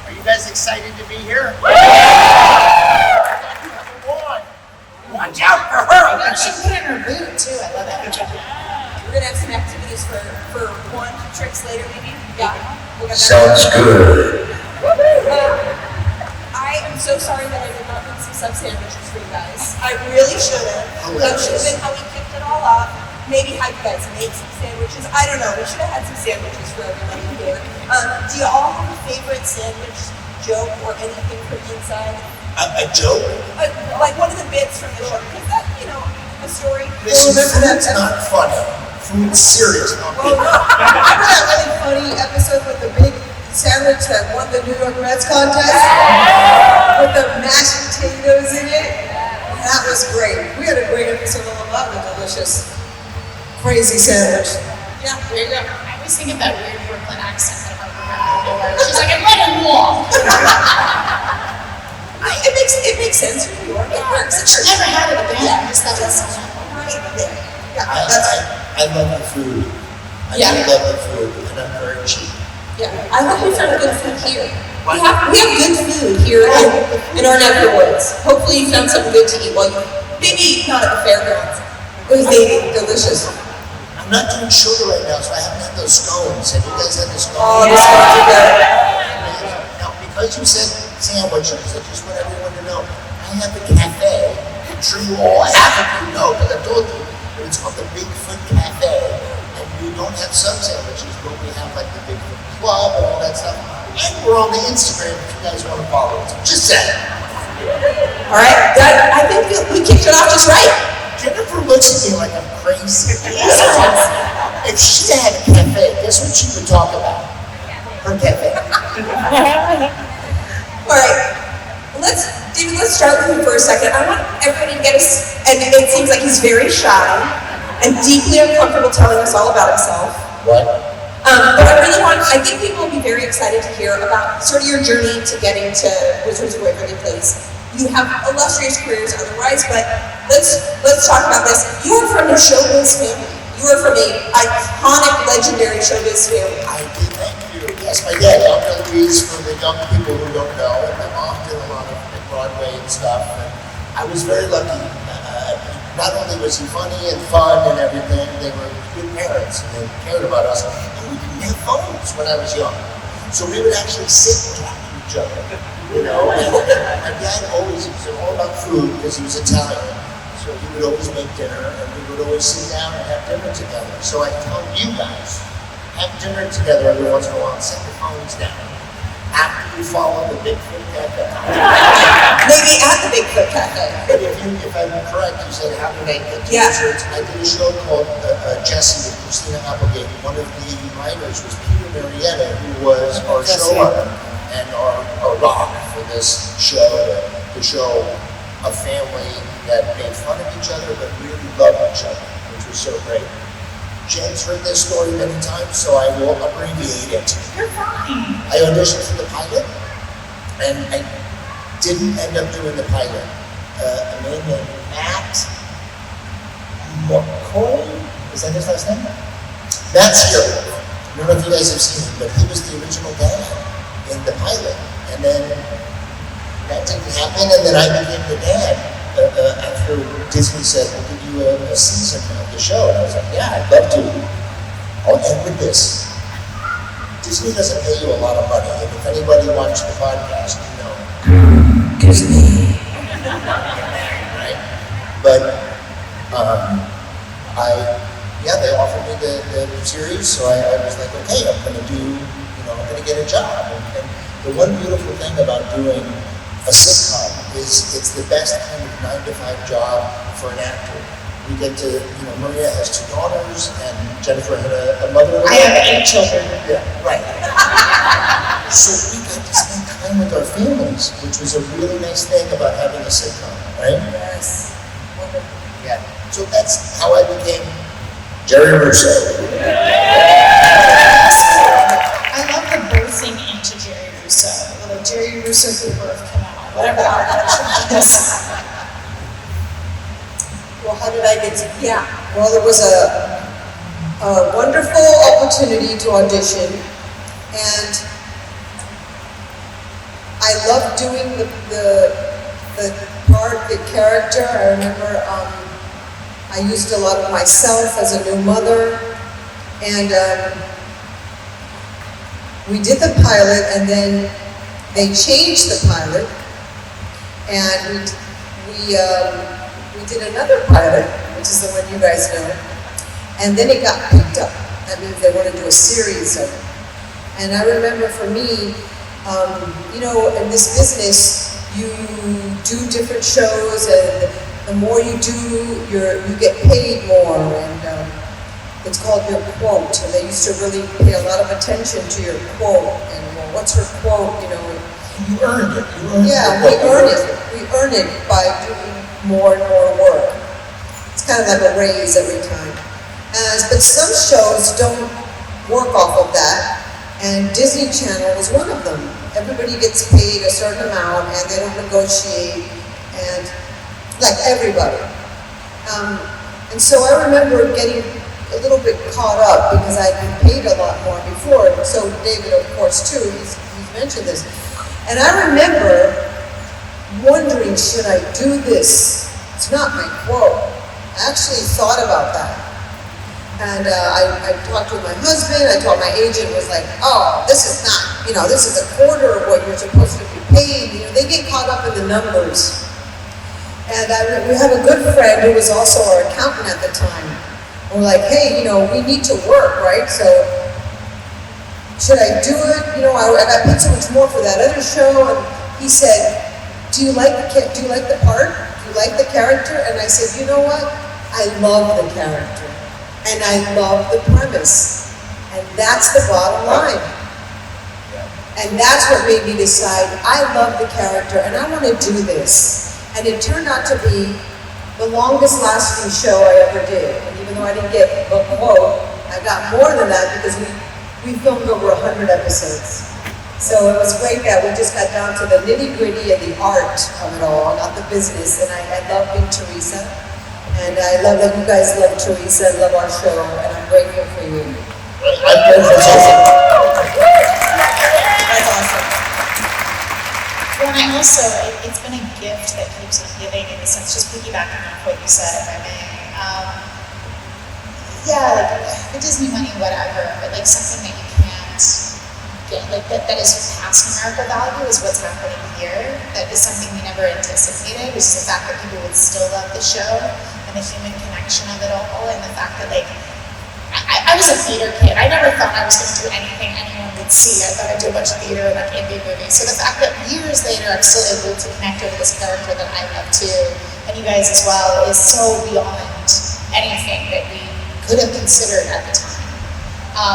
Are you guys excited to be here? Watch out for her! She put in her boot too. I love it. We're gonna have some activities for one tricks later, maybe. Yeah. We'll get that. Sounds good. I am so sorry that I did not make some sub sandwiches for you guys. I really should have. That should have been how we kicked it all off. Maybe how you guys make some sandwiches. I don't know. We should have had some sandwiches for everybody here. Do you all have a favorite sandwich joke or anything from inside? A joke? Like one of the bits from the show. Because that, a story. Listen, food's not funny. Food's serious. Well, no. Remember that really funny episode with the big sandwich that won the New York Reds contest? With the mashed potatoes in it? That was great. We had a great episode all about the delicious, crazy sandwich. Yeah, there you go. I always think of that weird Brooklyn accent that Harper had. She's like, I'm letting walk. It makes sense for New York. It works. She never had it again. Yeah, Just that was right there. Yeah, I love the food. I love the food, and I'm very cheap. Yeah, I hope we found good food here. We have good food here in our neck of the woods. Hopefully you found something good to eat while you, maybe not at the fairgrounds. It was delicious. I'm not doing sugar right now, so I haven't had those scones. Have you guys had the scones? Oh, the scones are good. Now, because you said sandwiches, I just want everyone to know, I have a cafe. I'm sure you all, half of you know, because I told you, but it's called the Bigfoot Cafe. And we don't have sub sandwiches, but we have like the Bigfoot Club and all that stuff. And we're on the Instagram if you guys want to follow us. Just saying. All right, I think we kicked it off just right. Jennifer looks at me like I'm crazy. If she had a cafe, guess what she would talk about? Her cafe. All right, David, let's start with you for a second. I want everybody to get us, and it seems like he's very shy and deeply uncomfortable telling us all about himself. What? But I think people will be very excited to hear about sort of your journey to getting to Wizards of Waverly Place. You have illustrious careers otherwise, but let's talk about this. You are from a showbiz family. You are from an iconic, legendary showbiz family. I did, thank you. Yes, my dad, Uncle Louise, for the young people who don't know, and my mom did a lot of Broadway and stuff. And I was very lucky. Not only was he funny and fun and everything, they were good parents and they cared about us. And we didn't have phones when I was young. So we would actually sit and talk to each other, And my dad always, it was all about food because he was Italian. So he would always make dinner and we would always sit down and have dinner together. So I tell you guys, have dinner together every once in a while and set your phones down. After you follow the Bigfoot Cafe. Maybe at the Bigfoot Cafe. But if I'm correct, you said how did I get t-shirts? I did a show called Jessie with Christina Applegate. One of the writers was Peter Marietta, who was our showrunner and our rock for this show, to show a family that made fun of each other but really loved each other, which was so great. Jen's heard this story many times, so I will abbreviate it. You're fine. I auditioned for the pilot, and I didn't end up doing the pilot. A man named Matt McCoy, is that his last name? Matt's here. I don't know if you guys have seen him, but he was the original dad in the pilot. And then that didn't happen, and then I became the dad. After Disney said, we'll give you a season of the show. And I was like, yeah, I'd love to. I'll end with this. Disney doesn't pay you a lot of money. And if anybody watched the podcast, you know. Disney. Right? But, they offered me the series, so I was like, okay, I'm going to get a job. And the one beautiful thing about doing a sitcom is it's the best kind of 9-to-5 job for an actor. We get to, Maria has 2 daughters, and Jennifer had a mother. I have 8 children. Yeah, right. So we got to spend time with our families, which was a really nice thing about having a sitcom, right? Yes. Yeah. So that's how I became Jerry Russo. I love the birthing into Jerry Russo. The Jerry Russo through birth canal. Whatever that is. Well, how did I get to? Yeah. Well, there was a wonderful opportunity to audition, and I love doing the part, the character. I remember I used a lot of myself as a new mother, and we did the pilot, and then they changed the pilot, and we did another pilot, which is the one you guys know, and then it got picked up. That means they want to do a series of it. And I remember for me, you know, in this business, you do different shows, and the more you do, you get paid more, and it's called your quote. And they used to really pay a lot of attention to your quote, and well, what's her quote, you know. You earned it. You earned Yeah, we earn it. We earn it by doing more and more work. It's kind of like a raise every time. But some shows don't work off of that, and Disney Channel was one of them. Everybody gets paid a certain amount, and they don't negotiate, and like everybody. And so I remember getting a little bit caught up because I'd been paid a lot more before. So David, of course, too, he's mentioned this. And I remember wondering, should I do this? It's not my quote. I actually thought about that. And I talked with my husband, I told my agent, was like, oh, this is not, you know, this is a quarter of what you're supposed to be paid. You know, they get caught up in the numbers. And we have a good friend who was also our accountant at the time. And we're like, hey, you know, we need to work, right? So should I do it? You know, I got paid so much more for that other show. And he said, do you like the part? Do you like the character? And I said, you know what? I love the character. And I love the premise. And that's the bottom line. And that's what made me decide, I love the character and I want to do this. And it turned out to be the longest lasting show I ever did. And even though I didn't get a quote, I got more than that because we filmed over 100 episodes. So it was great that we just got down to the nitty gritty and the art of it all, not the business. And I love being Teresa. And I love that you guys love Teresa and love our show, and I'm grateful for you. I'm grateful too. That's awesome. Well, and I also, it's been a gift that keeps on giving in the sense, just piggybacking off what you said, if I may. Yeah, like the Disney money, whatever, but like something that you can't get, like that is past numerical value is what's happening here. That is something we never anticipated, which is the fact that people would still love the show. The human connection of it all, and the fact that like I was a theater kid. I never thought I was going to do anything anyone would see. I thought I'd do a bunch of theater and like indie movies. So the fact that years later I'm still able to connect with this character that I love too, and you guys as well, is so beyond anything that we could have considered at the time.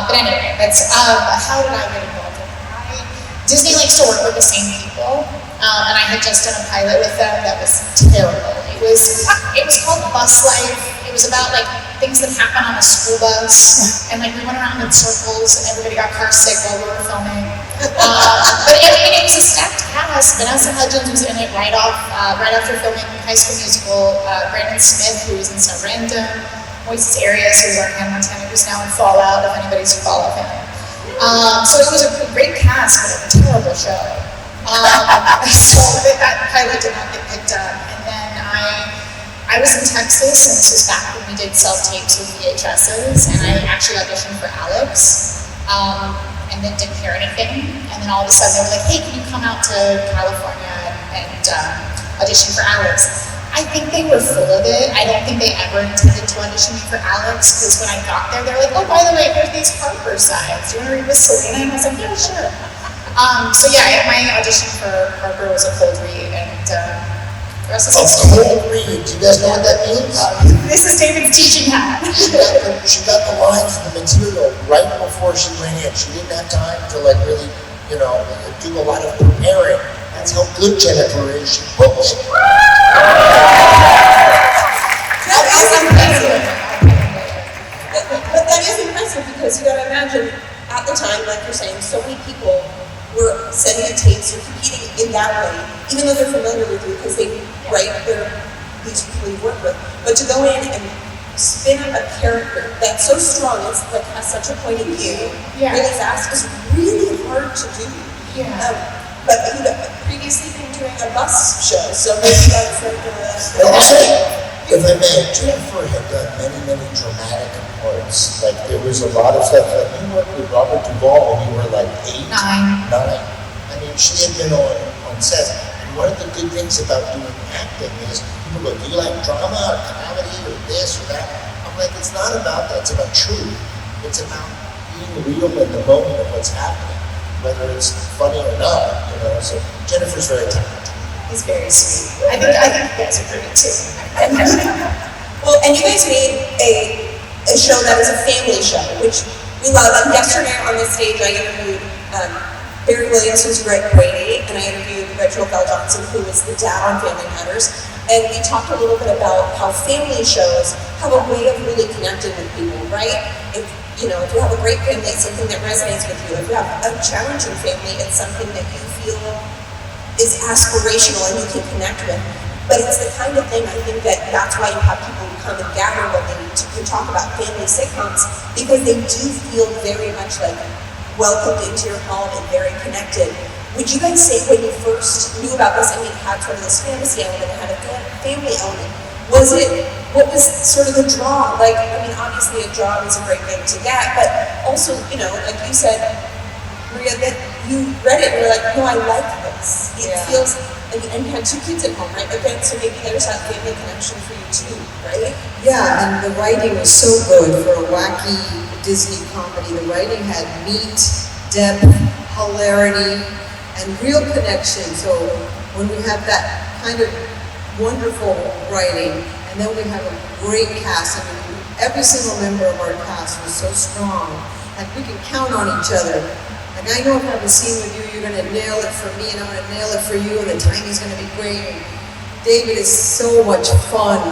But anyway, that's how did I get involved in it? Disney likes to work with the same people. And I had just done a pilot with them that was terrible. It was called Bus Life. It was about like things that happen on a school bus, and like we went around in circles, and everybody got car sick while we were filming. But it was a stacked cast. Vanessa Hudgens was in it right after filming High School Musical. Brandon Smith, who was in So Random. Moises Arias, who was on Hannah Montana, who's now in Fallout. If anybody's followed him. So it was a great cast, but a terrible show. So that pilot did not get picked up, and then I was in Texas, and this was back when we did self-tapes with VHSs, and I actually auditioned for Alex, and then didn't hear anything, and then all of a sudden they were like, hey, can you come out to California and audition for Alex? I think they were full of it. I don't think they ever intended to audition me for Alex, because when I got there, they were like, oh, by the way, here's these Harper sides. Do you want to read with Selena? And I was like, yeah, sure. So yeah, my audition for Harper was a cold read, and the rest is history. Cold read. Do you guys know what that means? This is David's teaching hat. She got the lines and the material right before she went in. She didn't have time to like really, you know, do a lot of preparing. That's how good Jennifer is. She books. That is impressive. But that is impressive because you gotta imagine, at the time, like you're saying, so many people were sending tapes or competing in that way, even though they're familiar with you because they write these people you work with. But to go in and spin up a character that's so strong, it's like has such a point of view, really fast, is really hard to do. Yeah. But you know, previously been doing a bus show, so maybe that's like And also, if I may, Jennifer had done many dramatic parts. Like there was a lot of stuff. Like you worked with Robert Duvall when you were like 8, 9. I mean, she had been on sets. And one of the good things about doing acting is people go, "Do you like drama or comedy or this or that?" I'm like, it's not about that. It's about truth. It's about being real in the moment of what's happening, whether it's funny or not. You know. So Jennifer's very talented. He's very sweet. I think you guys are great too. Well, and you guys made a show that is a family show, which we love. And yesterday on this stage, I interviewed Barry Williams, who's Greg Brady, and I interviewed Reginald Bell Johnson, who is the dad on Family Matters. And we talked a little bit about how family shows have a way of really connecting with people, right? If you have a great family, it's something that resonates with you. If you have a challenging family, it's something that you feel is aspirational and you can connect with. But it's the kind of thing, I think that's why you have people who come and gather when they to talk about family sitcoms, because they do feel very much like welcomed into your home and very connected. Would you guys say when you first knew about this, and it had sort of this fantasy element, it had a family element, what was sort of the draw? Like, I mean, obviously a job is a great thing to get, but also, like you said, Maria, that you read it and you're like, no, I like this. It feels, and you had 2 kids at home, right? Again, so maybe there's that family connection for you too, right? Yeah, and the writing was so good for a wacky Disney comedy. The writing had meat, depth, hilarity, and real connection. So when we have that kind of wonderful writing, and then we have a great cast. I mean, every single member of our cast was so strong. Like we can count on each other. Like I know if I have a scene with you, you're gonna nail it for me, and I'm gonna nail it for you, and the timing's gonna be great. And David is so much fun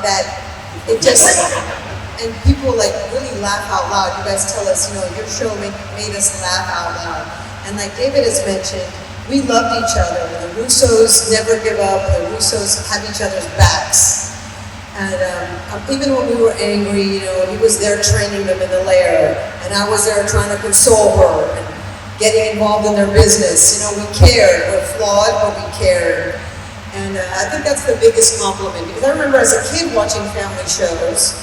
that it just, and people like really laugh out loud. You guys tell us, your show made us laugh out loud. And like David has mentioned, we loved each other. The Russos never give up. The Russos have each other's backs. And even when we were angry, he was there training them in the lair, and I was there trying to console her and getting involved in their business. We cared. We're flawed, but we cared. And I think that's the biggest compliment, because I remember as a kid watching family shows,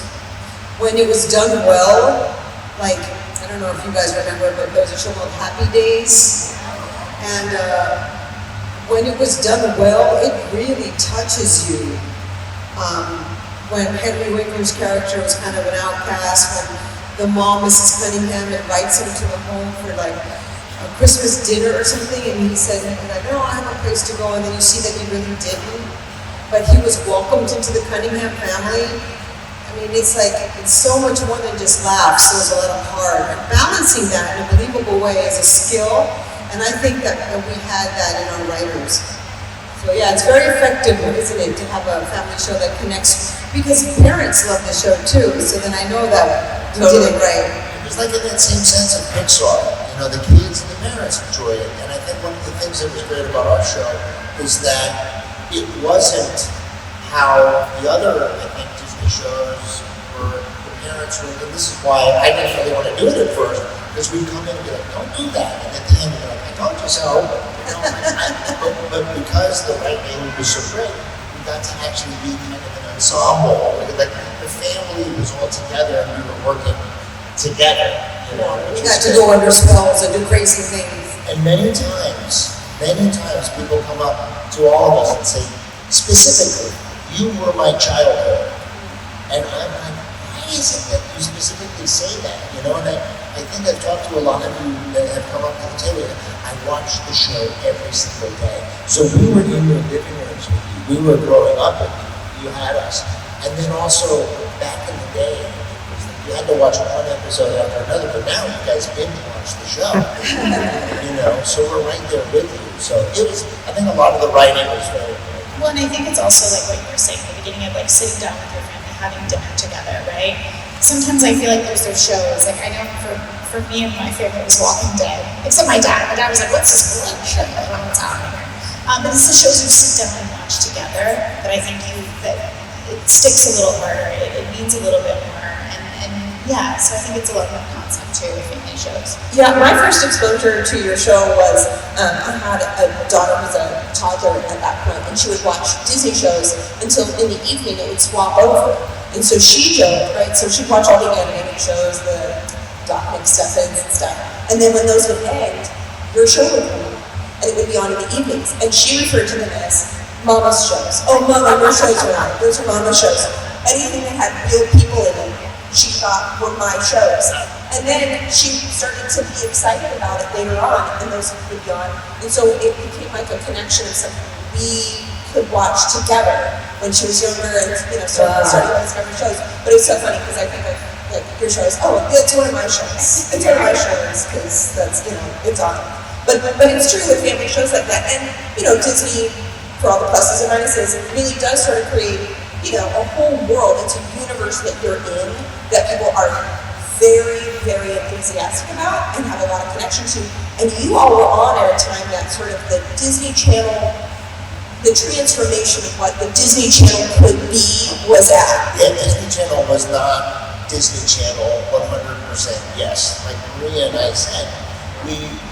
when it was done well, like, I don't know if you guys remember, but there was a show called Happy Days. And when it was done well, it really touches you. When Henry Winkler's character was kind of an outcast, when the mom, Mrs. Cunningham, invites him to the home for like a Christmas dinner or something, and he said, no, I have a place to go, and then you see that he really didn't. But he was welcomed into the Cunningham family. I mean, it's so much more than just laughs. There's a lot of heart. And balancing that in a believable way is a skill, and I think that we had that in our writers. So yeah, it's very effective, isn't it, to have a family show that connects, because parents love the show too, so then I know that we did it right. It was like in that same sense of Pixar, the kids and the parents enjoy it. And I think one of the things that was great about our show is that it wasn't how the other, I think, Disney shows were, the parents were, and this is why I didn't really want to do it at first, because we'd come in and be like, don't do that. And at the end, we're like, I told you so. But because the writing was so great, we got to actually be kind of an ensemble. Like the family was all together and we were working together. We got to go under spells and do crazy things. And many times people come up to all of us and say, specifically, you were my childhood. And I'm like, why is it that you specifically say that? And I think I've talked to a lot of you that have come up to the table. I watched the show every single day. So we were in your living rooms with you. We were growing up with you. You had us. And then also, back in the day, you had to watch one episode after another, but now you guys binge watch the show. So we're right there with you. So it was, I think a lot of the writing was very good. Well, and I think it's also like what you were saying at the beginning of like sitting down with your family, having dinner together, right? Sometimes I feel like there's those shows, like I know for me and my family it was Walking Dead, except my dad. My dad was like, what's this blood show? I don't know what's happening here. But it's the shows you sit down and watch together that I think that it sticks a little harder, it means a little bit more. And yeah, so I think it's a lot of concept too, family shows? Yeah, my first exposure to your show was I had a daughter who was a toddler at that point, and she would watch Disney shows until in the evening it would swap over. And so she joked, right? So she'd watch all the animated shows, the Doc McStuffins and stuff. And then when those would end, your show would come on, and it would be on in the evenings. And she referred to them as Mama's shows. Oh, Mama, your shows are on. Those are Mama's shows. Anything that had real people in it, she thought were my shows. And then she started to be excited about it later on, and those would be on. And so it became like a connection of something we could watch together when she was younger and, starting to discover shows. But it's so funny because I think of like your shows, oh, it's one of my shows. It's one of my shows because that's, it's on. But it's true with family shows like that. And, Disney, for all the pluses and minuses, it really does sort of create, a whole world. It's a universe that you're in that people are very, very enthusiastic about and have a lot of connection to. And you all were on at a time that sort of the Disney Channel, the transformation of what the Disney Channel could be was at. Yeah, Disney Channel was not Disney Channel 100%, yes. Like Maria and I said,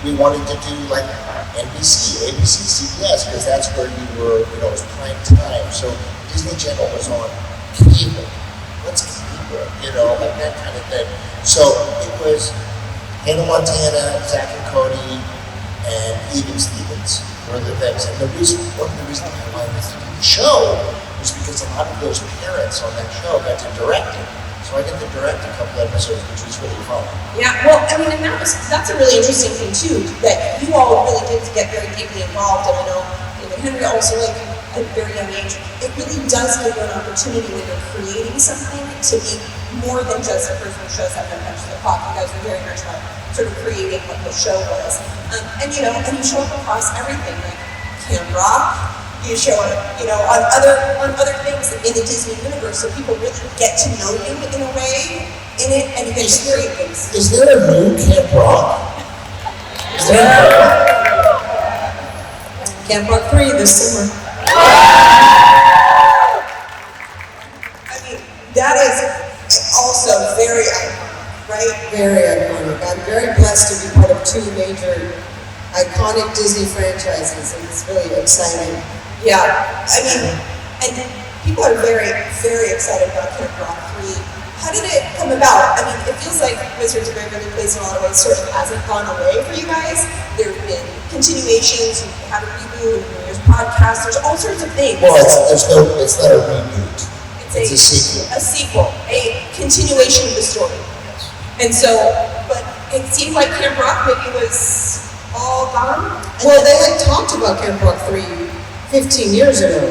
we wanted to do like NBC, ABC, CBS, because that's where you were, it was prime time. So Disney Channel was on cable. What's cable? Like that kind of thing. So it was Hannah Montana, Zach and Cody, and Even Stevens were the things. And one of the reasons I wanted to do the show was because a lot of those parents on that show got to direct it. So I got to direct a couple episodes, which was really fun. Yeah, well, and that's a really interesting thing too, that you all really did get very deeply involved, and I know Henry also, like, at a very young age, it really does give you an opportunity when you're creating something to be more than just a person who shows up and punches the clock. You guys were very much about sort of creating what the show was. And you show up across everything, like Camp Rock, you show up, on other things in the Disney universe, so people really get to know you in a way in it, and you get to create things. Is there a new Camp Rock? Is there a Camp Rock 3 this summer. I mean, that is also very iconic, right? Very iconic. I'm very blessed to be part of two major iconic Disney franchises, and it's really exciting. Yeah, I mean, and people are very, very excited about Camp Rock 3. How did it come about? I mean, it feels like Wizards of Waverly Place in a lot of ways sort of hasn't gone away for you guys. There have been continuations, you had a reboot, there's podcasts, there's all sorts of things. Well, it's not a reboot. It's a sequel. A sequel, a continuation of the story. And so, but it seemed like Camp Rock maybe was all gone. Well, they had talked about Camp Rock 3 15 years ago,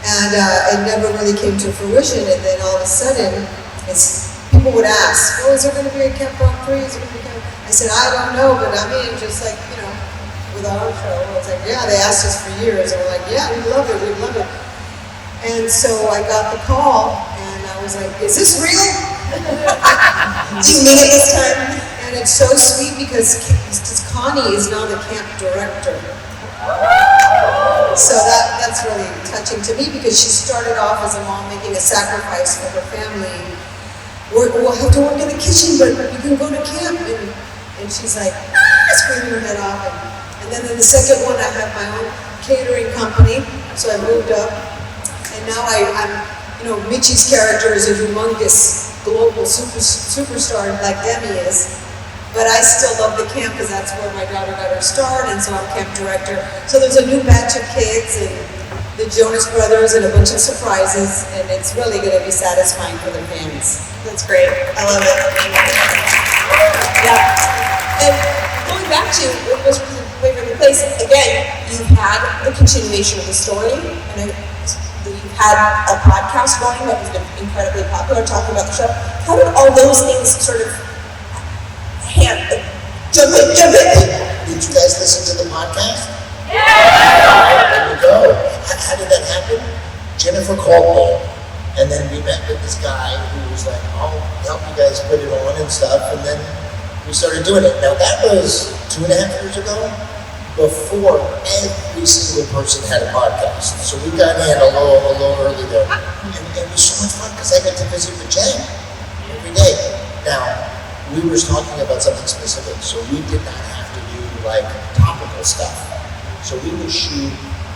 and it never really came to fruition. And then all of a sudden, people would ask, "Oh, is there going to be a Camp Rock 3? Is there going to be?" I said, "I don't know, but I mean, just like with our show, I was like, yeah, they asked us for years, and we're like, yeah, we love it, we love it." And so I got the call, and I was like, "Is this real?" Do you mean it this time? And it's so sweet because Connie is now the camp director. So that's really touching to me because she started off as a mom making a sacrifice for her family. We'll have to work in the kitchen, but you can go to camp. And she's like, screaming her head off. And then in the second one, I have my own catering company. So I moved up. And now I'm Michi's character is a humongous global superstar like Demi is. But I still love the camp because that's where my daughter got her start, and so I'm camp director. So there's a new batch of kids and the Jonas Brothers and a bunch of surprises, and it's really going to be satisfying for the fans. That's great. I love it. Yeah. And going back to Wizards of Waverly Place, again, you've had the continuation of the story, and you've had a podcast going that has been incredibly popular talking about the show. How did all those things sort of jump in. Did you guys listen to the podcast? Yeah! There you go. How did that happen? Jennifer called me, and then we met with this guy who was like, "I'll help you guys put it on and stuff," and then we started doing it. Now that was 2.5 years ago, before every single person had a podcast. So we got in a little early there. And it was so much fun because I got to visit with Jen every day. Now, we were talking about something specific, so we did not have to do like topical stuff. So we would shoot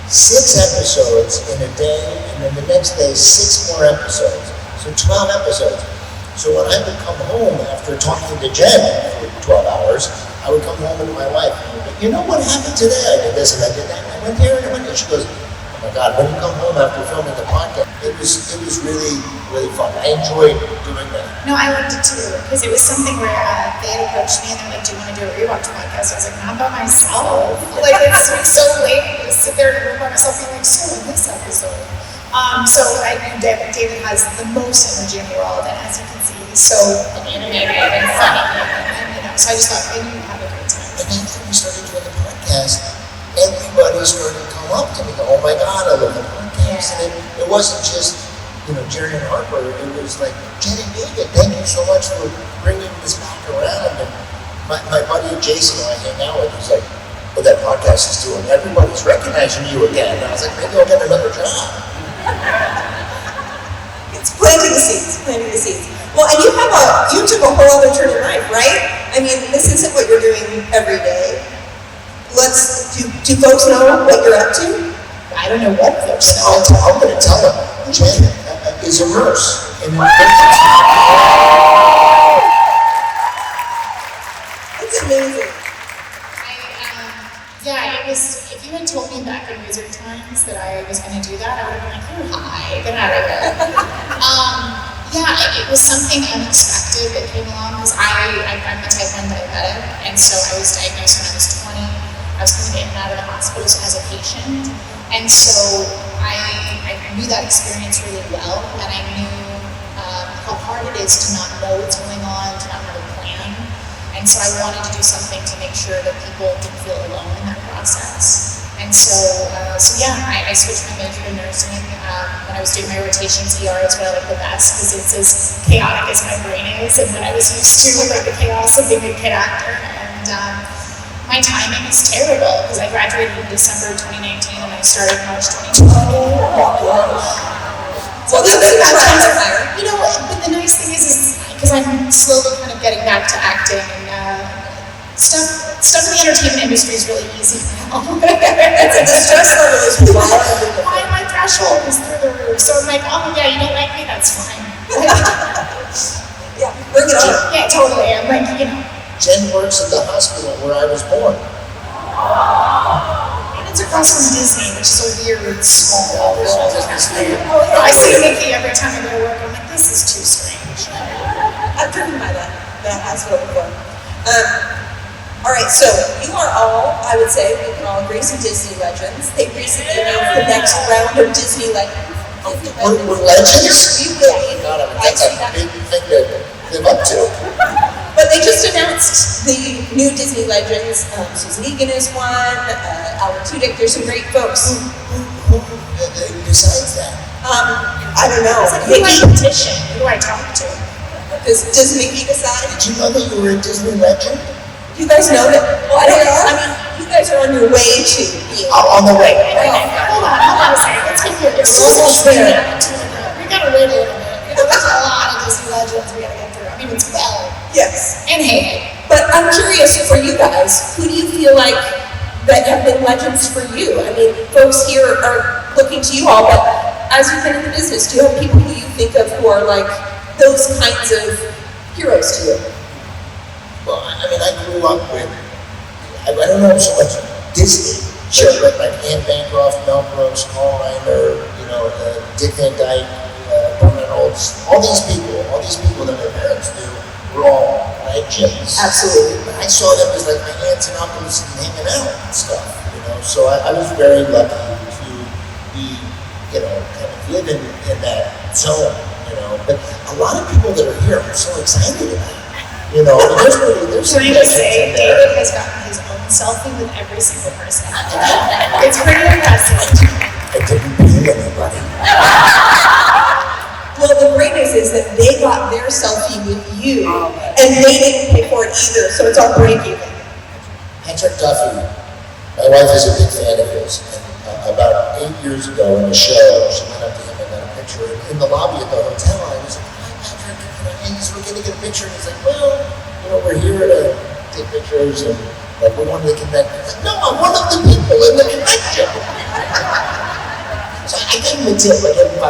6 episodes in a day, and then the next day 6 more episodes. So 12 episodes. So when I would come home after talking to Jen for 12 hours, I would come home to my wife and I'd be, you know what happened today? I did this and I did that. And I went there and I went there. She goes, oh my God, when you come home after filming the podcast, it was really, really fun. I enjoyed doing that. No, I loved it too, because it was something where they had approached me and they're like, do you want to do a rewatch podcast? I was like, not by myself. Like, it's like so late to sit there in a room by myself being like, so in this episode. So I knew David has the most energy in the world, and as you can see, he's so animated and funny, and you know, so I just thought maybe we'd have a great time. And then when we started doing the podcast, everybody started to come up to me, oh my God, I love the podcast. Yeah. And it wasn't just, you know, Jerry and Harper, it was like, Jen and David, thank you so much for bringing this back around. And my buddy Jason, who I hang out with, he's like, what that podcast is doing, everybody's recognizing you again. And I was like, maybe I'll get another job. It's planting the seeds, planting the seeds. Well, and you took a whole other turn in life, right? I mean, this isn't what you're doing every day. Do folks know what you're up to? I don't know what folks know. I'm going to tell them, Jen is a nurse. And It's amazing. Yeah, it was, if you had told me back in Wizard times that I was going to do that, I would have been like, you're high, get out of here. It was something unexpected that came along, because I'm a type 1 diabetic, and so I was diagnosed when I was 20. I was coming in and out of the hospital as a patient, and so I knew that experience really well, and I knew how hard it is to not know what's going on, to not have a plan. And so I wanted to do something to make sure that people didn't feel alone in that process. And so I switched my major to nursing. When I was doing my rotations, ER is what I like the best, because it's as chaotic as my brain is, and when I was used to like the chaos of being a kid actor. And my timing is terrible, because I graduated in December 2019 and I started March 2020. So that's you know, but the nice thing is because I'm slowly kind of getting back to acting, and stuff in the entertainment industry is really easy now. The stress level is wild. My threshold is through the roof, so I'm like, oh yeah, you don't like me, that's fine. Yeah, bring it on. Yeah, totally. I'm like, you know. Jen works at the hospital where I was born. And it's across from Disney, which is a weird, small world. Oh, I see Mickey every time I go to work. I'm like, this is too strange. I've driven by that hospital before. All right, so you are all, I would say, we can all agree, some Disney legends. They recently announced the next round of Disney legends. We're legends? We will be. God, that's a big thing to live up to. But they just announced the new Disney legends. Susan Egan is one, Alan Tudyk, there's some great folks. Who besides that? I don't know. It's like, who do I petition? Who do I talk to? Does Mickey decide? Did you know that you were a Disney legend? You guys know that? Well, I mean, you guys are on your way to being. On the way. Hold on a second. Let's be clear. It's almost there. We gotta wait a little bit. There's a lot of Disney legends we gotta get through. I mean, it's Belle. Yes. And Hay. But I'm curious for you guys, who do you feel like that have been legends for you? I mean, folks here are looking to you all, but as you've been in the business, do you have people who you think of who are like those kinds of heroes to you? Well, I mean, I grew up with, I don't know so much Disney. Sure. But like Anne Bancroft, Mel Brooks, Carl Reiner, Dick Van Dyke, Burt Reynolds, all these people that my parents knew were all legends. Absolutely. But I saw them as like my aunts and uncles hanging out and stuff, So I was very lucky to be, kind of living in that zone, But a lot of people that are here, I'm so excited about. There's Can I just say, David has gotten his own selfie with every single person. It's pretty impressive. I didn't pay anybody. Well, the great news is that they got their selfie with you, and they didn't pay for it either, so it's all break even. Patrick Duffy, my wife is a big fan of his, and about 8 years ago in the show, she went up to him and got a picture in the lobby at the hotel, and I was like, hi Patrick. and he's looking to get a picture, and he's like, well, we're here to take pictures, and like we're one of the conventions. No, I'm one of the people in the convention. So I gave him a tip. I gave him $5.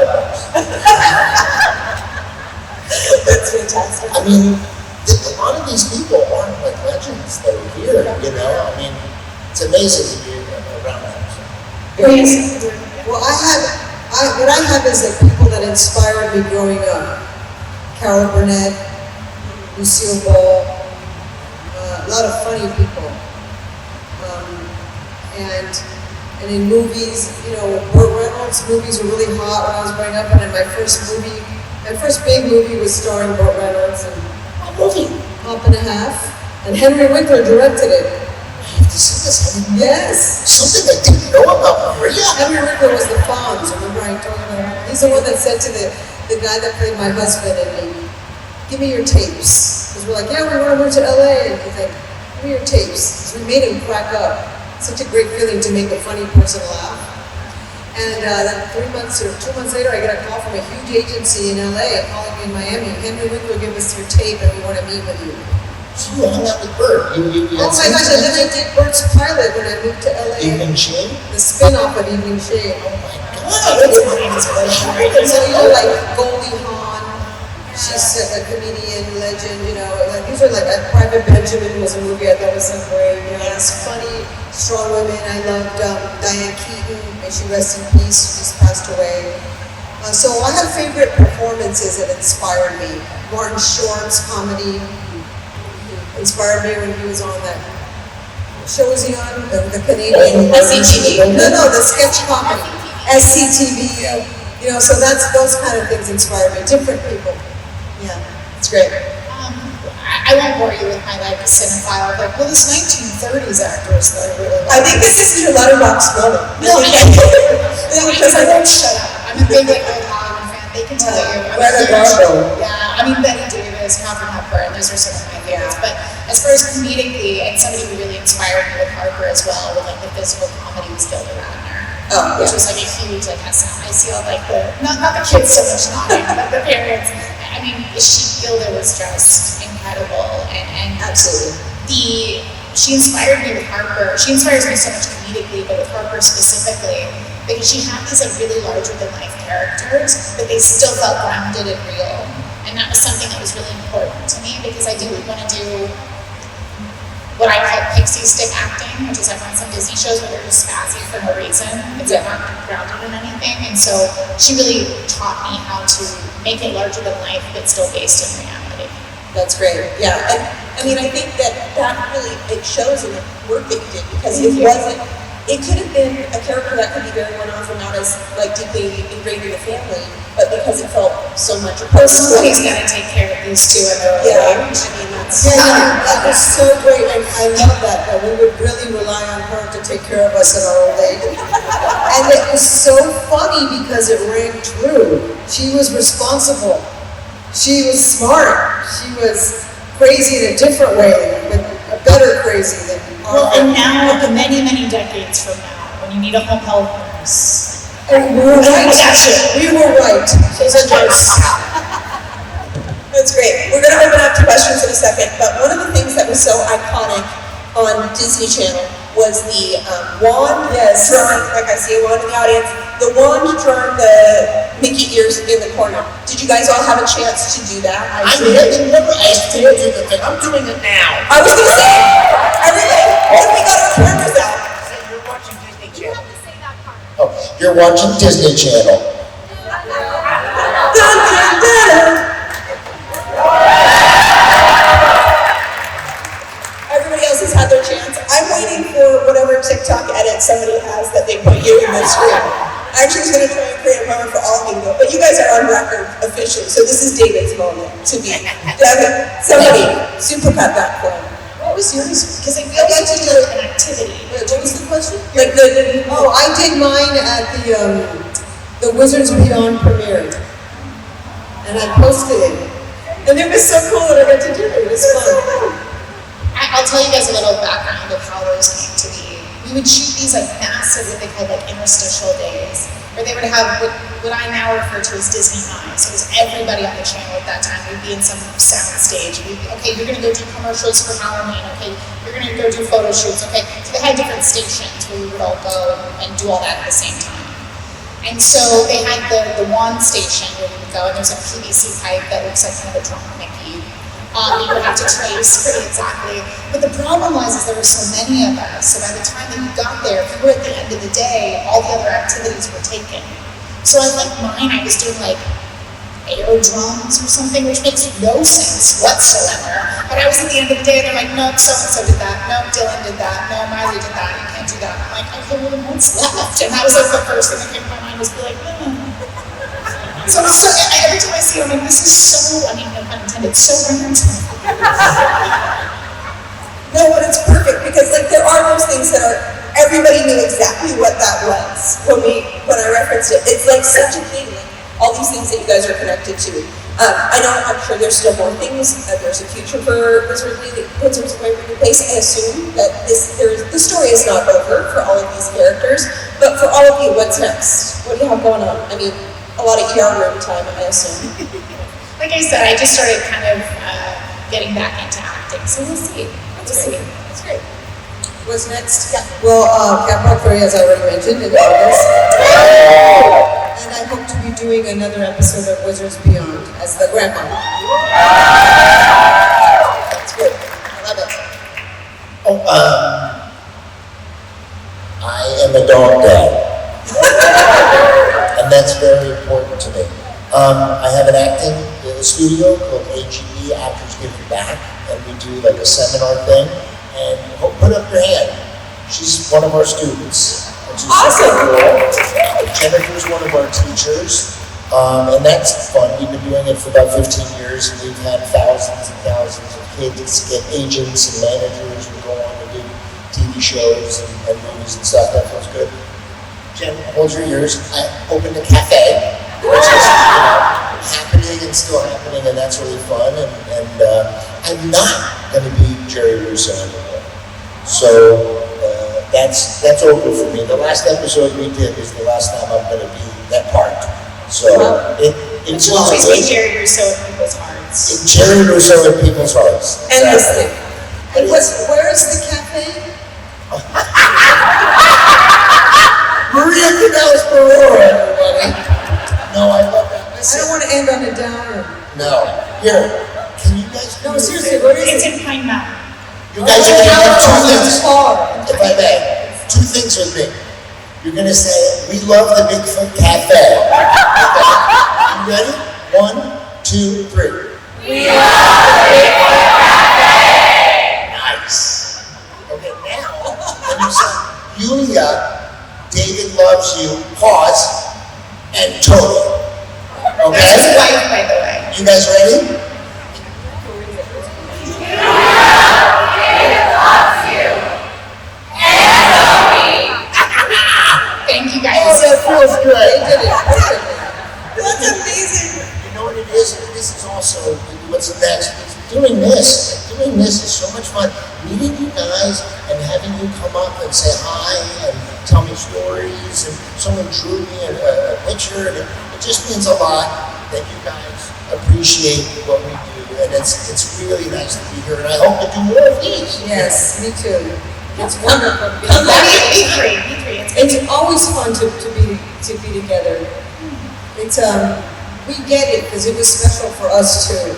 That's fantastic. I mean, a lot of these people aren't like legends that are here. I mean, it's amazing to be around them. So. Well, what I have is like people that inspired me growing up. Carol Burnett, Lucille Ball, a lot of funny people. And in movies, Burt Reynolds movies were really hot when I was growing up, and in my first big movie was starring Burt Reynolds, and Hop and a Half, and Henry Winkler directed it. I have to see this. Yes. Something I didn't know about Maria. Henry Winkler was the Fonz, remember I told you about him? He's the one that said to the guy that played my husband and me, give me your tapes. Because we're like, yeah, we want to move to LA. And he's like, give me your tapes. Because we made him crack up. Such a great feeling to make a funny person laugh. And then 3 months or 2 months later, I get a call from a huge agency in LA calling me in Miami. Henry Winkler, give us your tape and we want to meet with you. So you hung out with Bert. Oh my gosh, and then I did Bert's pilot when I moved to LA. Evening Shade? The spin-off of Evening Shade. Oh my God, that's my inspiration. So like Goldie Hawn, she's a comedian legend, like these are like Private Benjamin was a movie I thought was so great, these funny, strong women. I loved Diane Keaton, may she rest in peace, she just passed away. So I have favorite performances that inspired me. Martin Short's comedy inspired me when he was on that show. Was he on the Canadian? SCTV. No, the sketch comedy. SCTV. So those kind of things inspire me. Different people. Yeah, it's great. I won't bore you with my cinephile. This 1930s actress that I really like. I think this is your letterbox moment. No, because I won't shut up. I'm a big old Hollywood fan. They can tell you. Yeah, I mean Betty Davis, Katharine Hepburn. Those are some of my favorites. But as far as comedically, and somebody who really inspired me with Harper as well, with the physical comedy was Gilda Radner. Which was a huge SNL. I see all not the kids so much nodding, but the parents. I mean, Gilda was just incredible, and Absolutely. She inspired me with Harper. She inspires me so much comedically, but with Harper specifically, because she had these really larger than life characters, but they still felt grounded and real, and that was something that was really important to me because I do want to do what I call pixie stick acting, which is I've run some Disney shows where they're just spazzy for no reason. It's not grounded in anything. And so she really taught me how to make it larger than life, but still based in reality. That's great. Yeah. And I mean, I think that really, it shows in the work that you did because it could have been a character that could be very one-off and not as deeply ingrained in the family, but because it felt so much a person. Somebody's got to take care of these two in their own way. I mean, that's... That was so great, and I love that we would really rely on her to take care of us in our old age. And it was so funny because it rang true. She was responsible. She was smart. She was crazy in a different way, but a better crazy than Well, and now, many, many decades from now, when you need a home health nurse. And we were right. We were right. She's a nurse. That's great. We're going to open up to questions in a second, but one of the things that was so iconic on Disney Channel was the wand drawing, like I see a wand in the audience, the wand drawing the Mickey ears in the corner. Did you guys all have a chance to do that? I never asked you to do the thing. I'm doing it now. I was going to say, everything, when we got our cameras out. You're watching Disney Channel. Oh, you're watching Disney Channel. Dun, dun, dun. Everybody else has had their chance. I'm waiting for whatever TikTok edit somebody has that they put you in this room. I actually was going to try and create a moment for all of you, but you guys are on record officially, so this is David's moment to be. Somebody supercut that for him. What was yours? Because I feel like to do an activity. What was the question? I did mine at the Wizards Beyond premiere, and I posted it, and it was so cool that I got to do it. It was fun. I'll tell you guys a little background of how those came to be. We would shoot these massive, what they called interstitial days. Or they would have what I now refer to as Disney High. So it was everybody on the channel at that time. We'd be in some sound stage. We'd be, okay, you're gonna go do commercials for Halloween. Okay, you're gonna go do photo shoots. Okay, so they had different stations where we would all go and do all that at the same time. And so they had the one station where we would go, and there's a PVC pipe that looks like kind of a drunk Mickey. You would have to trace pretty exactly. But the problem was there were so many of us, so by the time that you got there, if you were at the end of the day, all the other activities were taken. So I like mine, I was doing like air drums or something, which makes no sense whatsoever. But I was at the end of the day, and they're like, nope, so-and-so did that, nope, Dylan did that, no, Miley did that, you can't do that. I'm like, okay, well, what's left? And that was like the first thing that came to my mind was be like, So every time I see it, I'm like, this is so, I mean, no pun intended, so random. No, but it's perfect because like there are those things that are everybody knew exactly what that was when I referenced it. It's like such a thing, like all these things that you guys are connected to. I know I'm sure there's still more things. There's a future for Wizards of Waverly Place. I assume that the story is not over for all of these characters, but for all of you, what's next? What do you have going on? I mean, a lot of ER room time, I assume. Like I said, I just started kind of getting back into acting, so we'll see. That's great. What's next? Yeah. Well, Camp Rock 3, as I already mentioned, in August. And I hope to be doing another episode of Wizards Beyond as the grandma. That's good. I love it. Oh, I am a dog dad. And that's very important to me. I have an acting studio called AGB, Actors Giving Back, and we do like a seminar thing. And put up your hand. She's one of our students. Awesome. Jennifer's one of our teachers, and that's fun. We've been doing it for about 15 years, and we've had thousands and thousands of kids get agents and managers who go on to do TV shows and movies and stuff. That feels good. Jen, hold your ears. I opened a cafe, which is happening and still happening, and that's really fun. And I'm not going to be Jerry Russo anymore. So that's over for me. The last episode we did is the last time I'm going to be that part. So it's always be Jerry Russo in people's hearts. Jerry Russo in people's hearts. Endlessly. And where is the cafe? Maria Canales Barroa, everybody. No, I love that. I don't want to end on a downer. No. Here, can you guys do No, me a seriously, favor? what is It's it? in Pine Mountain. You guys are going to do two things, Far. if I may. Two things with me. You're going to say, we love the Bigfoot Cafe. You ready? 1, 2, 3. We love the Bigfoot Cafe. Nice. Okay, now, when you say, Yulia, David loves you, pause, and Tony. Okay? That's his wife, by the way. You guys ready? Thank you Oh, guys. that feels They good. did it perfectly. That's amazing. You know what it is? This is also what's next. Doing this is so much fun. Meeting you guys and having you come up and say hi and tell me stories, and someone drew me a picture, and it just means a lot that you guys appreciate what we do, and it's really nice to be here, and I hope to do more of these. Yes, me too. It's wonderful. Me three. It's always fun to be together. It's we get it because it was special for us too.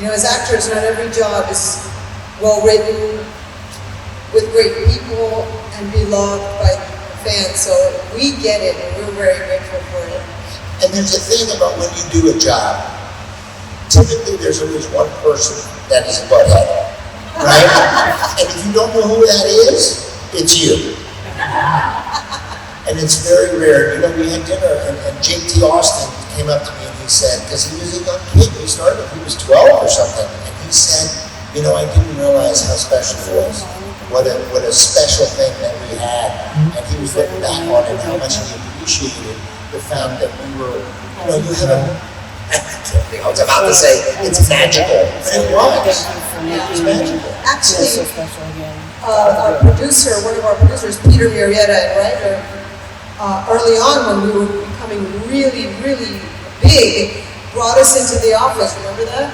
You know, as actors, not every job is well written, with great people, and beloved by fans. So we get it, and we're very grateful for it. And there's a thing about when you do a job. Typically, there's always one person that is a butthead, right? And if you don't know who that is, it's you. And it's very rare. You know, we had dinner, and J.T. Austin came up to me and he said, because he was a young kid, he started, he was 12 or something, and he said, you know, I didn't realize how special it was. What a special thing that we had. And he was looking back on it, how much he appreciated the fact that we were, you know, you have I was about to say, it's magical. But it was. It was magical. Actually, our producer, one of our producers, Peter Marietta and writer, early on when we were becoming becoming really, really big, brought us into the office, remember that?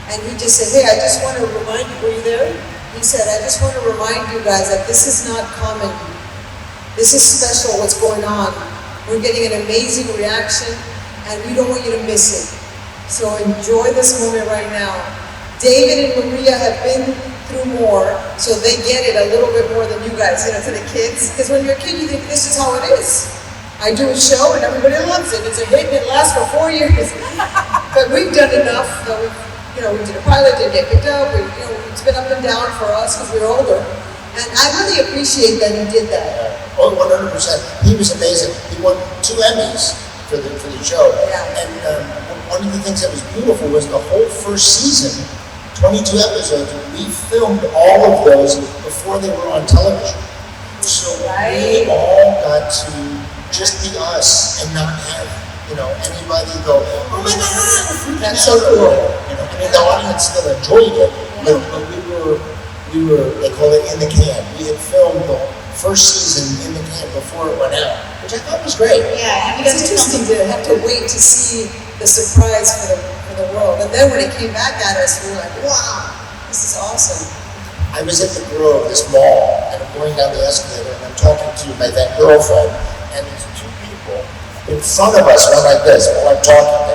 And he just said, hey, I just want to remind you, were you there? He said, I just want to remind you guys that this is not common. This is special what's going on. We're getting an amazing reaction and we don't want you to miss it. So enjoy this moment right now. David and Maria have been through more, so they get it a little bit more than you guys, to the kids. Because when you're a kid, you think this is how it is. I do a show and everybody loves it. It's a hit and it lasts for 4 years. But we've done enough that we did a pilot, didn't get picked up. It's been up and down for us because we're older. And I really appreciate that he did that. Oh, 100%. He was amazing. He won 2 Emmys for the show. Yeah. And one of the things that was beautiful was the whole first season, 22 episodes, we filmed all of those before they were on television. So we all got to just be us and not have, anybody go, oh my God, that's so cool. The audience still enjoyed it, but we were, they call it in the can. We had filmed the first season in the can before it went out, which I thought was great. Yeah, It's interesting to have to wait to see the surprise for the world. And then when it came back at us, we were like, wow, this is awesome. I was at the Grove, this mall, and I'm going down the escalator, and I'm talking to my then girlfriend, and these 2 people in front of us went like this while I'm talking.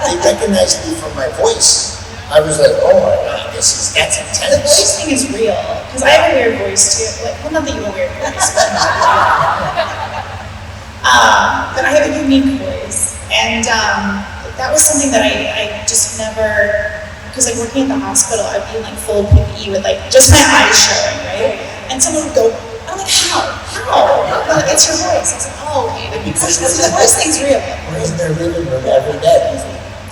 They recognized me from my voice. I was like, oh my God, that's The intense. voice thing is real, because I have a weird voice too. Not that you have a weird voice, but I have a unique voice, and that was something that I just never, because working at the hospital, I'd be in full PPE with just my eyes showing, right? And someone would go, I'm like, how? They're like, it's your voice. I was like, oh, okay, that makes sense. The voice thing's real. We're in their living room every day.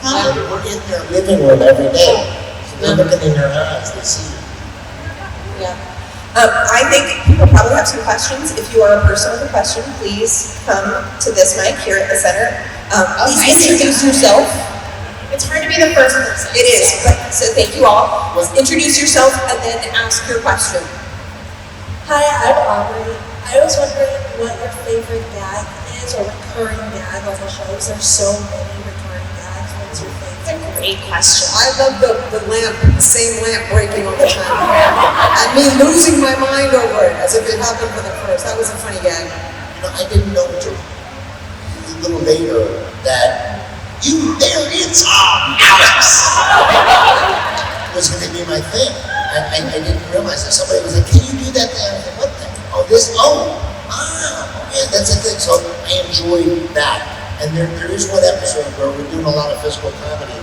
Huh? We're in their living room every day. So they're looking in your eyes, they see you. Yeah. I think people probably have some questions. If you are a person with a question, please come to this mic here at the center. Please introduce yourself. It's hard to be the first person. It is, so thank you all. Introduce yourself and then ask your question. Hi, I'm Aubrey. I was wondering what your favorite gag is, or recurring gag on the shows. There's so many recurring gags. What is your favorite? It's a great question. I love the same lamp breaking all the time. And me losing my mind over it as if it happened for the first. That was a funny gag. I didn't know until a little later that there is Alex was going to be my thing. I didn't realize that. Somebody was like, can you do that thing? I was like, what thing? Oh, this, yeah, that's a thing. So I enjoyed that. And there is one episode where we're doing a lot of physical comedy,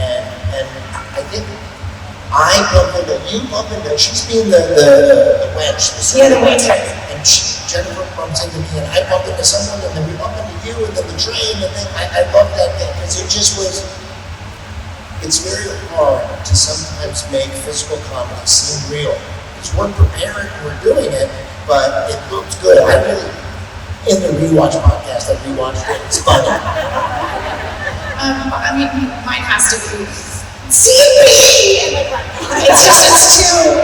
and I think I bump into, you bump into, she's being the wench. Yeah, the waitress. And Jennifer bumps into me, and I bump into someone, and then we bump into you, and then the train, and then I love that thing, because it just was, it's very hard to sometimes make physical comedy seem real. Because we're preparing, we're doing it, but it looks good. I really, in the rewatch podcast, I rewatched it. It's funny. Mine has to be TV, and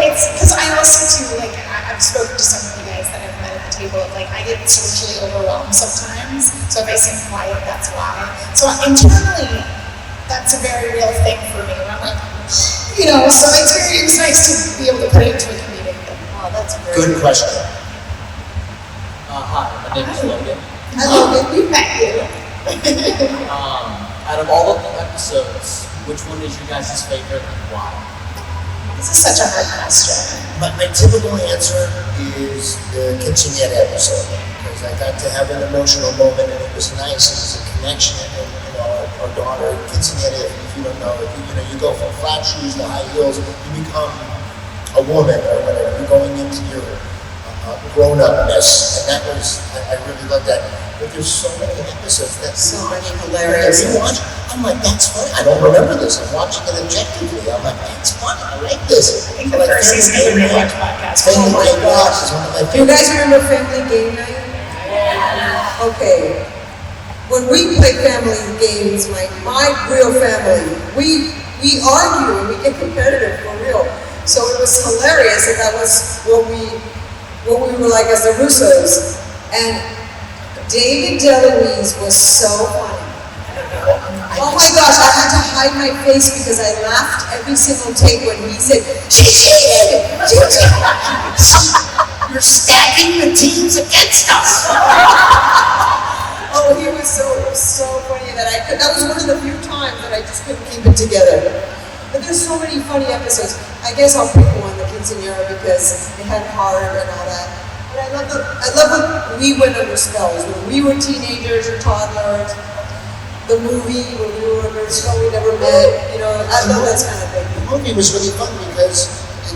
it's because I also too I've spoken to some of you guys that I've met at the table. I get socially overwhelmed sometimes, so if I seem quiet, that's why. So internally, that's a very real thing for me. Where I'm so it was nice to be able to put it into a comedic thing. Oh, that's great. Good question. Hi, my name is Logan. Hello, We met you. Out of all of the episodes, which one is your guys' favorite and why? This is such a hard question. My typical answer is the kitchenette episode, because I got to have an emotional moment, and it was nice. It was a connection, and our daughter, kitchenette, if you don't know, you go from flat shoes to high heels, you become a woman or whatever. You're going into your grown-upness, and that was, I really loved that. But there's so many episodes that So many hilarious. I'm like, that's funny. I don't remember this. I'm watching it objectively. I'm like, that's funny. I like this. I think the first season of the Rewatch podcast. Family Game Night is one of my Do you guys favorites. remember Family Game Night? Yeah. Okay. When we play family games, my real family, we argue and we get competitive for real. So it was hilarious, and that was what we were like as the Russos. And David DeLuise was so funny. Oh my gosh, I had to hide my face because I laughed every single take when he said, she cheated! She cheated! You're stacking the teams against us. Oh, he was so funny that that was one of the few times that I just couldn't keep it together. But there's so many funny episodes. I guess I'll pick one, The Quinceañera, because they had heart and all that. But I love when we went under spells, when we were teenagers or toddlers. The movie, when we were under spell we never met, I love that kind of thing. The movie was really fun because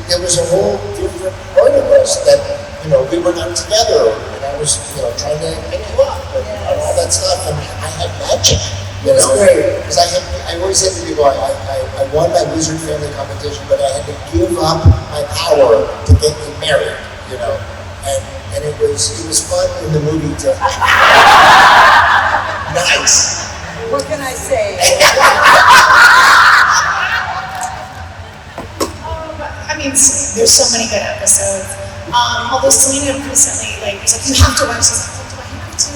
there was a whole different part of us that, we were not together, and I was, trying to pick you up and all that stuff, and I had magic. It was great. Because I always said to people, I won my Wizard Family competition, but I had to give up my power to get me married, and it was fun in the movie to. Nice. What can I say? I mean, there's so many good episodes. Although Selena recently, was like, you have to watch this. I was like, do I have to?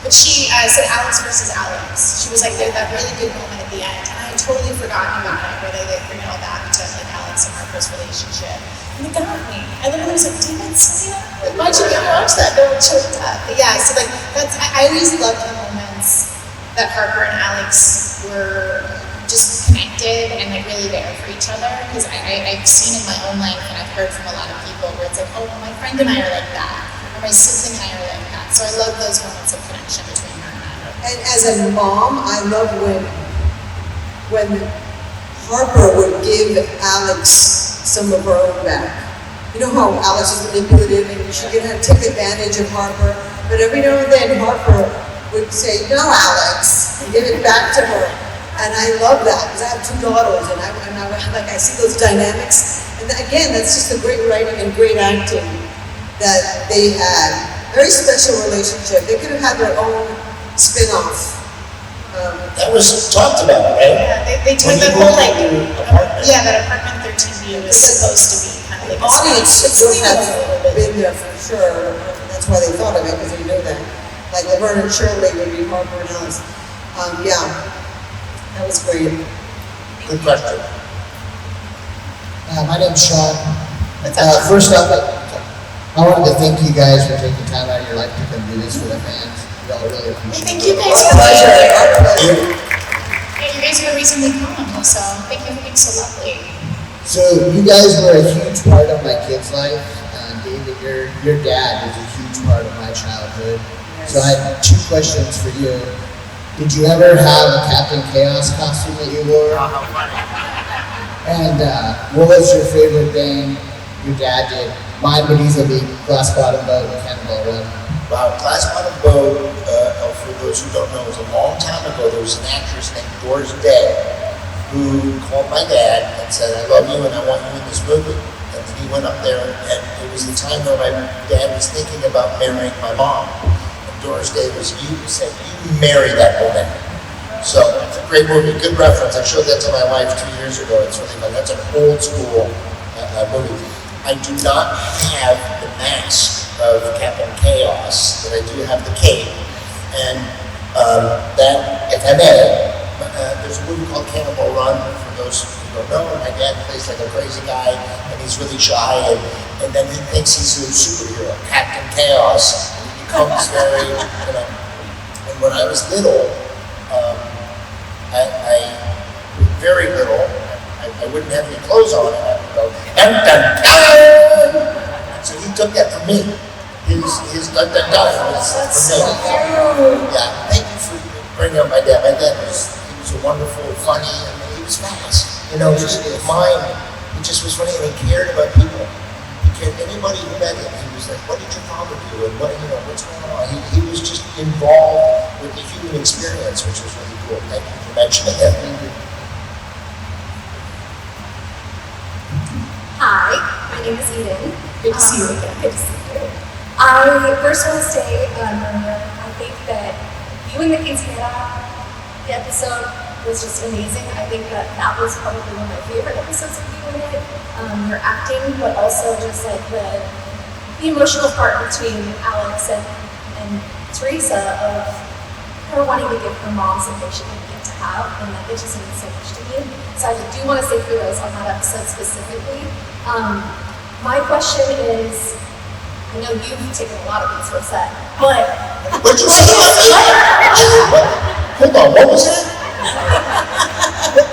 But she said Alex versus Alex. She was like, there's that really good moment at the end. And I had totally forgotten about it, where they bring it all back to Alex and Harper's relationship. And it got me. I literally was like, damn it, Selena, why'd you not watch that? No, it choked up. But yeah, so I always loved the moments that Harper and Alex were just connected and really there for each other, because I've seen in my own life and I've heard from a lot of people where it's like, oh, my friend and I are like that, or my sibling and I are like that. So I love those moments of connection between her and I. And as a mom, I love when Harper would give Alex some of her own back. You know how Alex is manipulative and she can take advantage of Harper, but every now and then Harper would say, no, Alex, and give it back to her. And I love that, because I have two daughters, and I see those dynamics. And again, that's just a great writing and great acting that they had. Very special relationship. They could have had their own spin-off. That was talked about, right? Yeah, they took the whole that apartment 13B was supposed to be kind of like the audience would have been there for sure. That's why they thought of it, because they knew that. Like Laverne and Shirley would be Harper and Alice. That was great. Good question. My name's Sean. First up, I wanted to thank you guys for taking time out of your life to come do this for the fans. We all really appreciate Thank it. you guys Our for being pleasure. here. Our pleasure. Yeah, you guys are the reason we come, so thank you for being so lovely. So you guys were a huge part of my kid's life. David, your dad was a huge part of my childhood. So I had two questions for you. Did you ever have a Captain Chaos costume that you wore? And what was your favorite thing your dad did? Mine would easily be Glass Bottom Boat and Cannonball Run. Wow, Glass Bottom Boat, for those who don't know, was a long time ago. There was an actress named Doris Day who called my dad and said, I love you and I want you in this movie. And then he went up there, and it was the time where my dad was thinking about marrying my mom. Doris Day was, said, you marry that woman. So it's a great movie, good reference. I showed that to my wife 2 years ago. It's really fun. That's an old school movie. I do not have the mask of Captain Chaos, but I do have the cape. And that, if I may, there's a movie called Cannonball Run, for those who don't know. My dad plays like a crazy guy, and he's really shy, and then he thinks he's a superhero, Captain Chaos. Becomes very, and when I was little, very little, I wouldn't have any clothes on, and I would go, dun dun dun! So he took that from me. His dun dun dun was from me. Yeah, thank you for bringing up my dad. My dad he was a wonderful, funny, and he was fast. Just his mind, he just was funny, and he cared about people. Anybody who met him, he was like, what did your father do? And what's going on? He was just involved with the human experience, which was really cool. Thank you for mentioning that. Hi, my name is Eden. Good to see you again. Good to see you. I first want to say, Maria, I think that you and the Quinceañera, the episode was just amazing. I think that was probably one of my favorite episodes of you in it. Your acting, but also just like the emotional part between Alex and and Teresa of her wanting to give her mom something she didn't get to have, and that it just means so much to me. So I do want to say kudos on that episode specifically. My question is, I know you've taken a lot of these from set, but What you say about me? Hold on, what was that?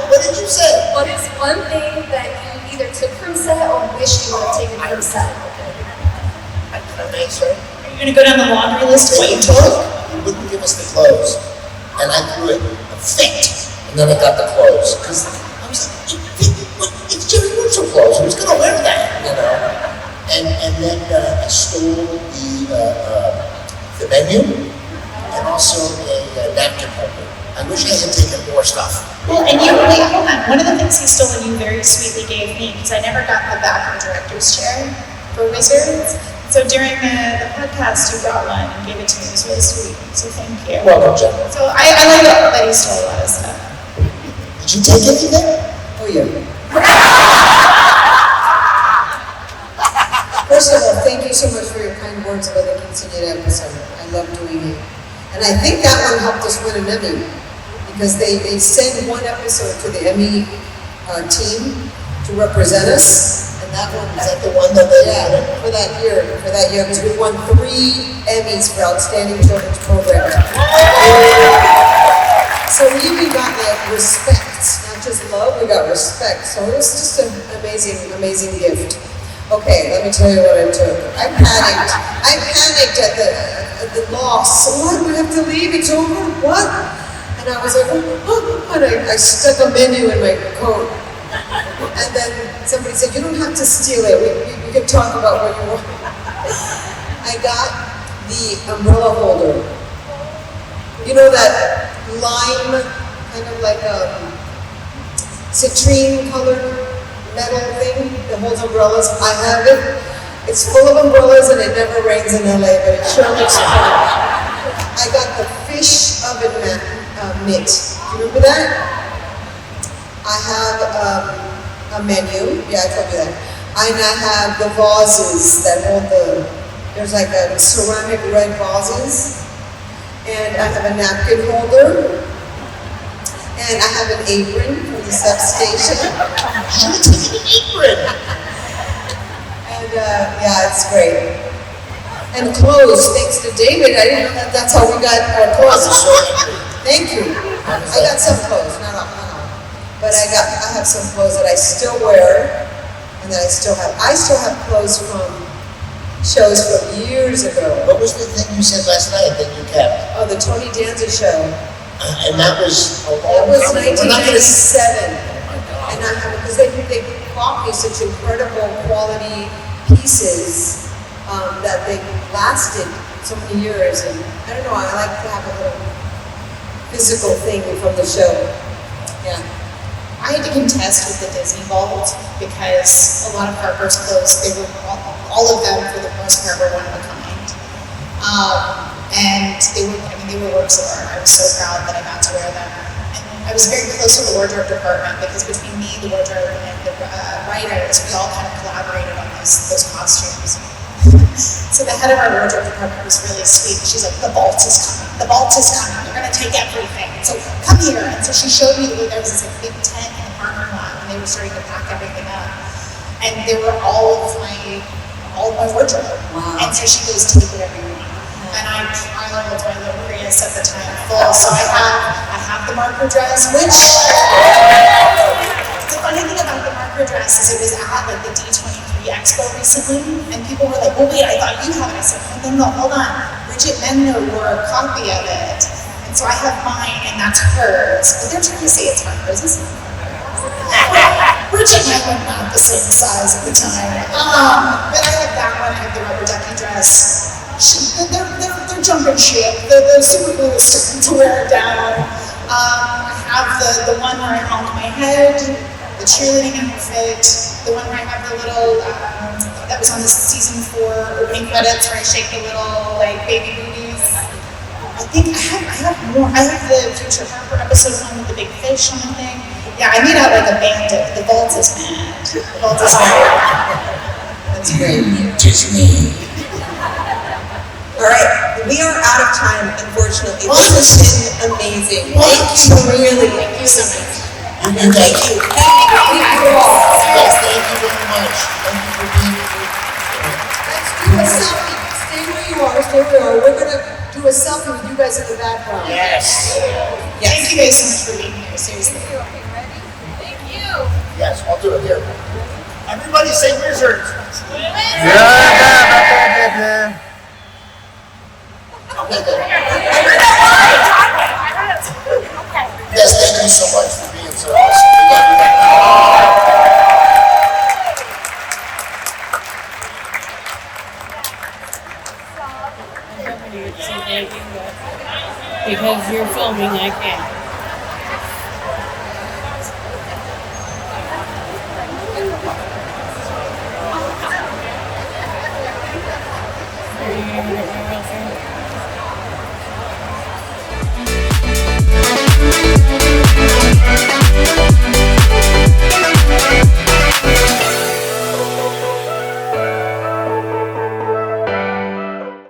What did you say? what is one thing that you either took from set or wish you would have taken from set? Can I answer? Are you gonna go down the laundry list of what you took? He wouldn't give us the clothes, and I threw it a fit, and then I got the clothes because I was like, it's Jerry Russo clothes. Who's gonna wear that? You know. And then I stole the menu and also a napkin holder. I wish I had taken more stuff. Well, and you, wait, hold on. One of the things he stole and you very sweetly gave me, because I never got the back of the director's chair for Wizards. So during the podcast, you brought one and gave it to me. It was really sweet. So thank you. Welcome, Jen. So I like that he stole a lot of stuff. Did you take anything? Oh yeah. First of all, thank you so much for your kind words about the quinceañera episode. I love doing it. And I think that one helped us win an Emmy because they send one episode to the Emmy team to represent us. And that one Is that the one that they had? for that year, because we won 3 Emmys for Outstanding Children's Program. So we even got like respect, not just love, we got respect. So it was just an amazing, amazing gift. Okay, let me tell you what I took. I panicked at the loss. What? We have to leave, it's over? What? And I was like, oh, and I stuck a menu in my coat. And then somebody said, you don't have to steal it. We can talk about what you want. I got the umbrella holder. You know that lime, kind of like a citrine colored metal thing that holds umbrellas? I have it. It's full of umbrellas and it never rains in LA, but it sure looks fun. I got the fish oven mitt. Do you remember that? I have a menu. Yeah, I told you that. And I have the vases that hold there's like a ceramic red vases. And I have a napkin holder. And I have an apron from the substation. Should have taken an apron. And yeah, it's great. And clothes, thanks to David. I didn't know that's how we got our clothes. Thank you. I got some clothes, not all. But I have some clothes that I still wear, and that I still have clothes from shows from years ago. What was the thing you said last night that you kept? Oh, the Tony Danza show. And that was a That long was time. We're not gonna 1997. And I have, because they bought me such incredible quality pieces that they lasted so many years. And I don't know, I like to have a little physical thing from the show. Yeah. I had to contest with the Disney Vault because a lot of Harper's clothes, they were all of them for the most part were one of a kind. And they were works of art. I was so proud that I got to wear them. And I was very close to the wardrobe department because between me, the wardrobe, and the writers, we all kind of collaborated on those costumes. So the head of our wardrobe department was really sweet. She's like, the vault is coming. The vault is coming. You're going to take everything. So come here. And so she showed me that there was this like, big tent in the parking lot and they were starting to pack everything up. And there were all of my wardrobe. Wow. And so she goes, take it everyone. And I piled my little Prius at the time full. So I have the marker dress, which the funny thing about the marker dress is it was at like the D23 Expo recently, and people were like, well, wait, I thought you had it. I said, no, hold on. Bridget Menno wore a copy of it. And so I have mine, and that's hers. But they're trying to say it's hers. It's not hers. Bridget and I were not the same size at the time. But I have that one. I have the rubber ducky dress. They're jumping ship. The super glue is starting to wear it down. I have the one where I honk my head, the cheerleading outfit, the one where I have the little, that was on the season 4 opening credits where I shake the little like baby booties. I think I have more. I have the Future Harper episode 1 with the big fish on the thing. Yeah, I made out like a bandit. The vault is mad. The vault is mad. That's great. Disney. All right, we are out of time, unfortunately. This has been amazing. Thank you, really. Thank you so much. You guys, Thank you. Thank you all. yes, thank you very much. Thank you for being here. Let's do a selfie. Stay where you are, stay where you are. We're gonna do a selfie with you guys in the background. Yes. Thank you guys so much for being here, seriously. Yes, I'll do it here. Everybody say wizards. Yes, thank you so much for being so awesome. We love you. Because you're filming, I can't.